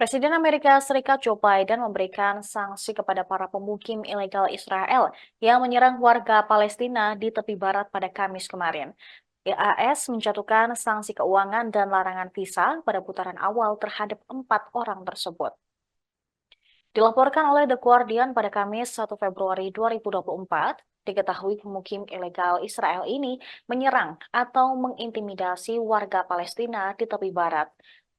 Presiden Amerika Serikat Joe Biden memberikan sanksi kepada para pemukim ilegal Israel yang menyerang warga Palestina di tepi barat pada Kamis kemarin. AS menjatuhkan sanksi keuangan dan larangan visa pada putaran awal terhadap 4 orang tersebut. Dilaporkan oleh The Guardian pada Kamis 1 Februari 2024, diketahui pemukim ilegal Israel ini menyerang atau mengintimidasi warga Palestina di tepi barat.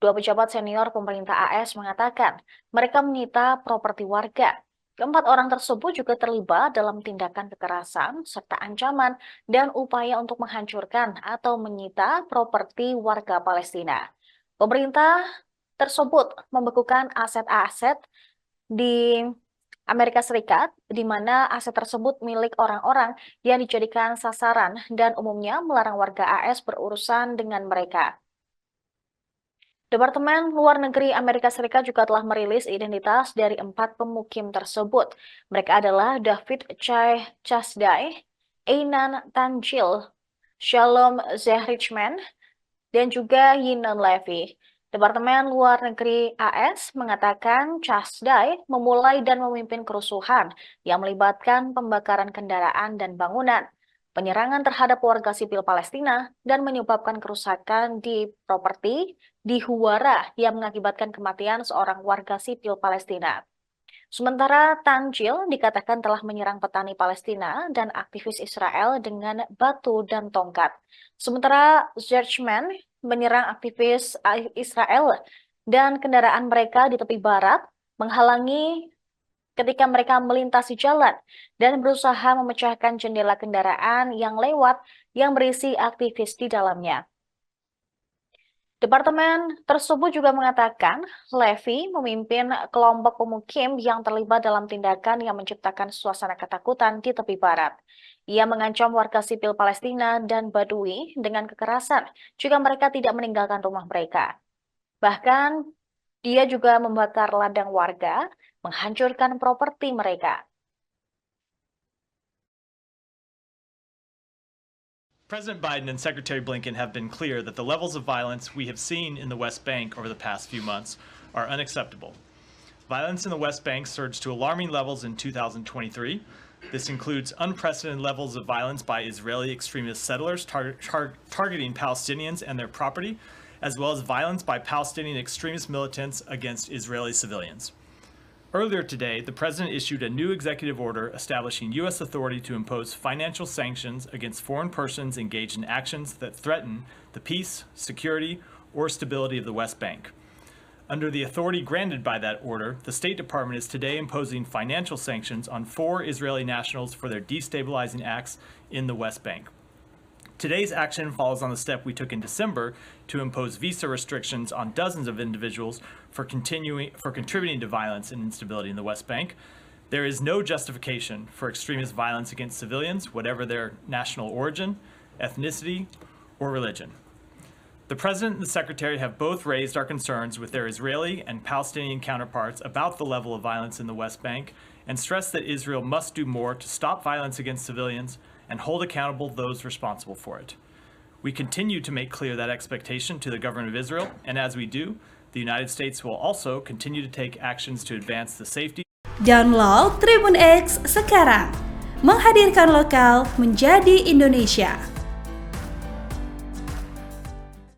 Dua pejabat senior pemerintah AS mengatakan mereka menyita properti warga. Keempat orang tersebut juga terlibat dalam tindakan kekerasan serta ancaman dan upaya untuk menghancurkan atau menyita properti warga Palestina. Pemerintah tersebut membekukan aset-aset di Amerika Serikat, di mana aset tersebut milik orang-orang yang dijadikan sasaran dan umumnya melarang warga AS berurusan dengan mereka. Departemen Luar Negeri Amerika Serikat juga telah merilis identitas dari 4 pemukim tersebut. Mereka adalah David Chasdai, Einan Tanjil, Shalom Zehrichman, dan juga Yinon Levy. Departemen Luar Negeri AS mengatakan Chasdai memulai dan memimpin kerusuhan yang melibatkan pembakaran kendaraan dan bangunan, penyerangan terhadap warga sipil Palestina, dan menyebabkan kerusakan di properti di Huwara yang mengakibatkan kematian seorang warga sipil Palestina. Sementara Tanjil dikatakan telah menyerang petani Palestina dan aktivis Israel dengan batu dan tongkat. Sementara Zerchman menyerang aktivis Israel dan kendaraan mereka di tepi barat, menghalangi ketika mereka melintasi jalan dan berusaha memecahkan jendela kendaraan yang lewat yang berisi aktivis di dalamnya. Departemen tersebut juga mengatakan Levy memimpin kelompok pemukim yang terlibat dalam tindakan yang menciptakan suasana ketakutan di tepi barat. Ia mengancam warga sipil Palestina dan Badui dengan kekerasan jika mereka tidak meninggalkan rumah mereka. Bahkan, dia juga membakar ladang warga, menghancurkan properti mereka. President Biden and Secretary Blinken have been clear that the levels of violence we have seen in the West Bank over the past few months are unacceptable. Violence in the West Bank surged to alarming levels in 2023. This includes unprecedented levels of violence by Israeli extremist settlers targeting Palestinians and their property, as well as violence by Palestinian extremist militants against Israeli civilians. Earlier today, the President issued a new executive order establishing U.S. authority to impose financial sanctions against foreign persons engaged in actions that threaten the peace, security, or stability of the West Bank. Under the authority granted by that order, the State Department is today imposing financial sanctions on 4 Israeli nationals for their destabilizing acts in the West Bank. Today's action follows on the step we took in December to impose visa restrictions on dozens of individuals for contributing to violence and instability in the West Bank. There is no justification for extremist violence against civilians, whatever their national origin, ethnicity, or religion. The President and the Secretary have both raised our concerns with their Israeli and Palestinian counterparts about the level of violence in the West Bank and stressed that Israel must do more to stop violence against civilians and hold accountable those responsible for it. We continue to make clear that expectation to the government of Israel, and as we do, the United States will also continue to take actions to advance the safety. Download Tribun X sekarang, menghadirkan lokal menjadi Indonesia.